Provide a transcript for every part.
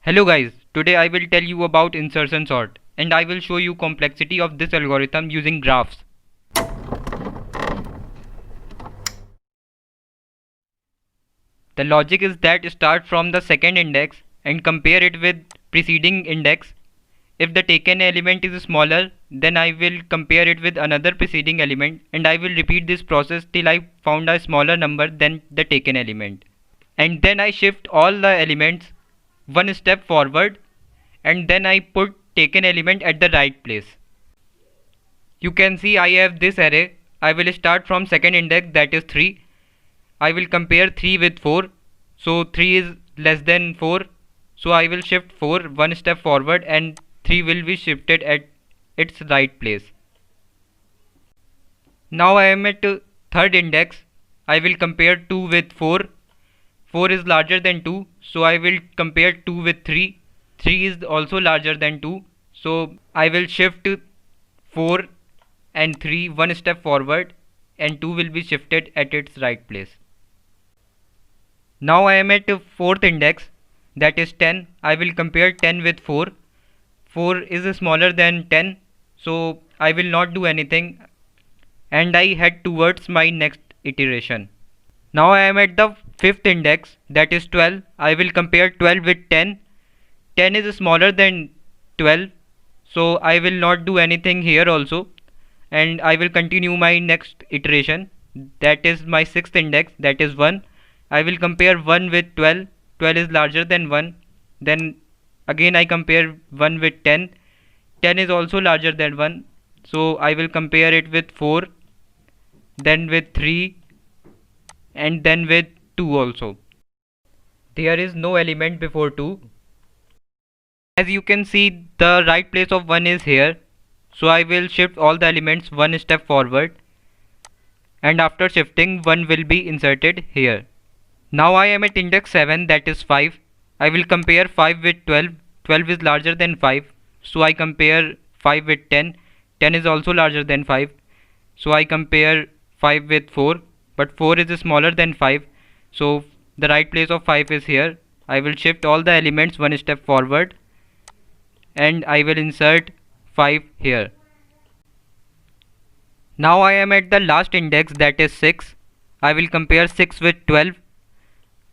Hello guys, today I will tell you about insertion sort and I will show you complexity of this algorithm using graphs. The logic is that start from the second index and compare it with preceding index. If the taken element is smaller, then I will compare it with another preceding element and I will repeat this process till I found a smaller number than the taken element. And then I shift all the elements one step forward and then I put taken element at the right place. You can see I have this array. I will start from second index, that is 3. I will compare 3 with 4. So 3 is less than 4. So I will shift 4 one step forward and 3 will be shifted at its right place. Now I am at third index. I will compare 2 with 4. 4 is larger than 2. So I will compare 2 with 3. 3 is also larger than 2. So I will shift 4 and 3 one step forward and 2 will be shifted at its right place. Now I am at fourth index, that is 10. I will compare 10 with 4. 4 is smaller than 10, so I will not do anything and I head towards my next iteration. Now I am at the fifth index, that is 12. I will compare 12 with 10. 10 is smaller than 12, so I will not do anything here also and I will continue my next iteration, that is my sixth index, that is 1. I will compare 1 with 12. 12 is larger than 1. Then again I compare 1 with 10. 10 is also larger than 1, so I will compare it with 4, then with 3 and then with 2 also. There is no element before 2. As you can see, the right place of 1 is here, so I will shift all the elements one step forward and after shifting 1 will be inserted here. Now I am at index 7, that is 5. I will compare 5 with 12. 12 is larger than 5, so I compare 5 with 10. 10 is also larger than 5, so I compare 5 with 4, but 4 is smaller than 5, so the right place of 5 is here. I will shift all the elements one step forward and I will insert 5 here. Now I am at the last index, that is 6. I will compare 6 with 12.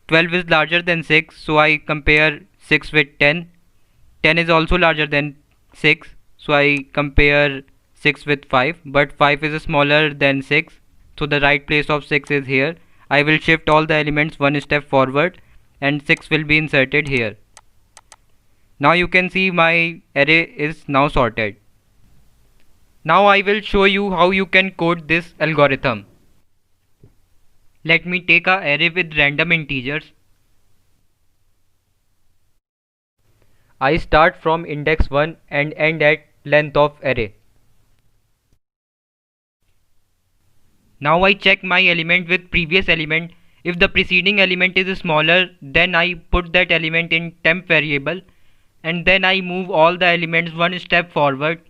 12 is larger than 6, so I compare 6 with 10. 10 is also larger than 6, so I compare 6 with 5, but 5 is smaller than 6, so the right place of 6 is here. I will shift all the elements one step forward and 6 will be inserted here. Now you can see my array is now sorted. Now I will show you how you can code this algorithm. Let me take a array with random integers. I start from index 1 and end at length of array. Now I check my element with previous element. If the preceding element is smaller, then I put that element in temp variable and then I move all the elements one step forward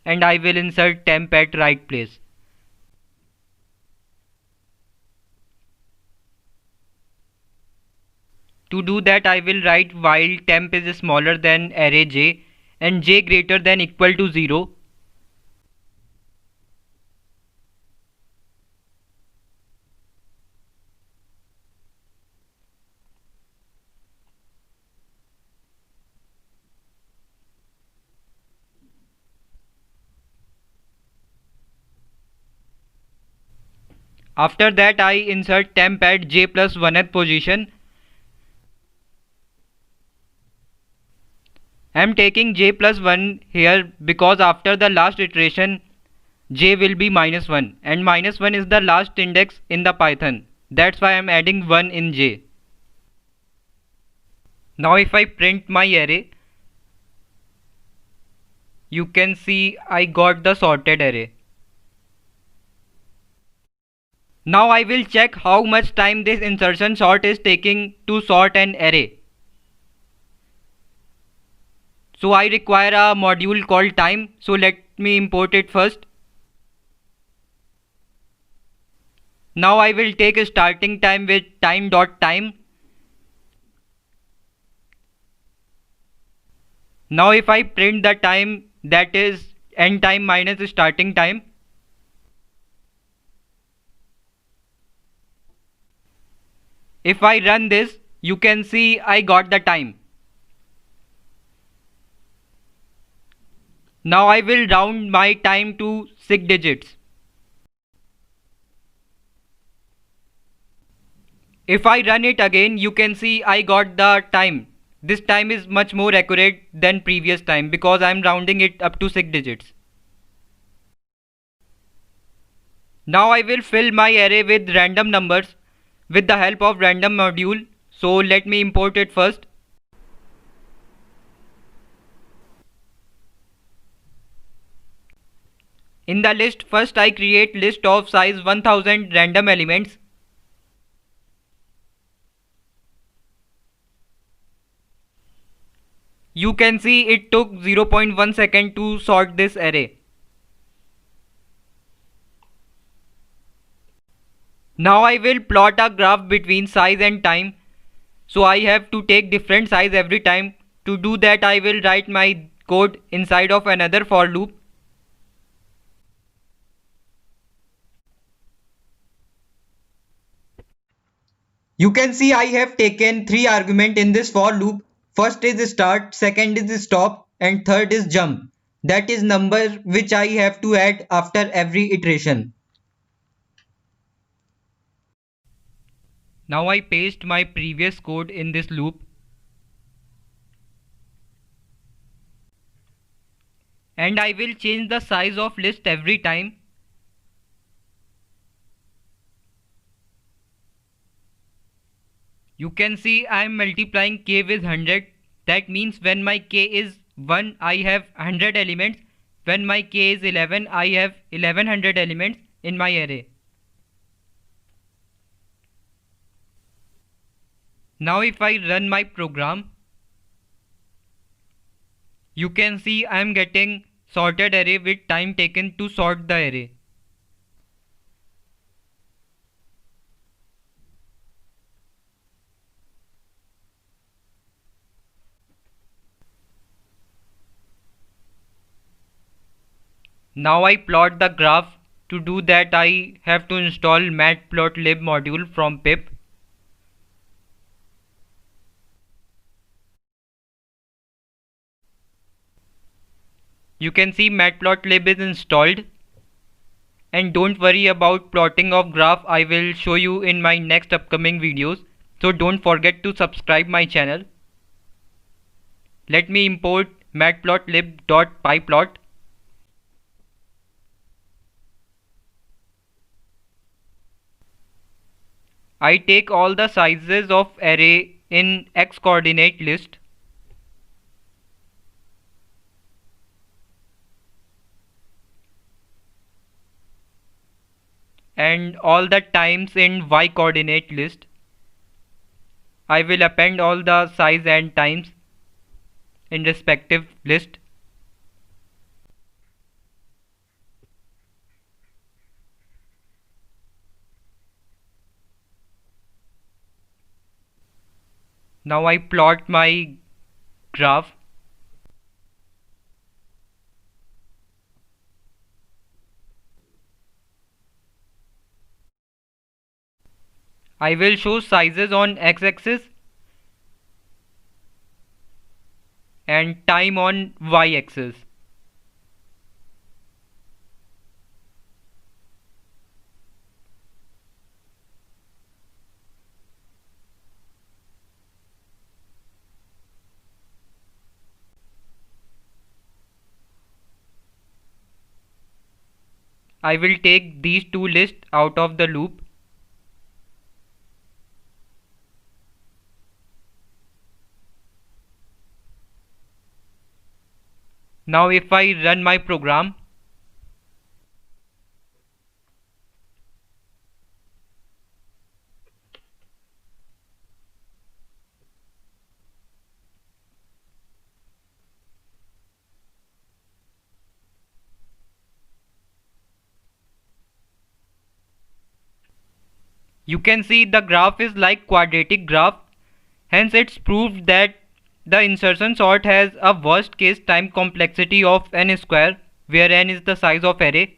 and I will insert temp at right place. To do that, I will write while temp is smaller than array j and j greater than equal to 0. After that, I insert temp at j plus 1th position. I am taking j plus 1 here because after the last iteration j will be minus 1 and minus 1 is the last index in the Python. That's why I am adding 1 in j. Now if I print my array, you can see I got the sorted array. Now I will check how much time this insertion sort is taking to sort an array. So I require a module called time, so let me import it first. Now I will take a starting time with time.time Now if I print the time, that is end time minus starting time, if I run this, you can see I got the time. Now I will round my time to 6 digits. If I run it again, you can see I got the time. This time is much more accurate than previous time because I am rounding it up to 6 digits. Now I will fill my array with random numbers with the help of random module. So let me import it first. In the list, first I create list of size 1000 random elements. You can see it took 0.1 second to sort this array. Now I will plot a graph between size and time. So I have to take different size every time. To do that, I will write my code inside of another for loop. You can see I have taken 3 arguments in this for loop. First is start, second is stop, and third is jump. That is number which I have to add after every iteration. Now I paste my previous code in this loop. And I will change the size of list every time. You can see I am multiplying k with 100. That means when my k is 1, I have 100 elements. When my k is 11, I have 1100 elements in my array. Now if I run my program, you can see I am getting sorted array with time taken to sort the array. Now I plot the graph. To do that, I have to install matplotlib module from pip. You can see matplotlib is installed. And don't worry about plotting of graph, I will show you in my next upcoming videos. So don't forget to subscribe my channel. Let me import matplotlib.pyplot. I take all the sizes of array in x coordinate list. And all the times in y coordinate list. I will append all the size and times in respective list. Now I plot my graph. I will show sizes on x-axis and time on y-axis. I will take these two lists out of the loop. Now if I run my program, you can see the graph is like quadratic graph. Hence it's proved that The insertion sort has a worst case time complexity of n square, where n is the size of array,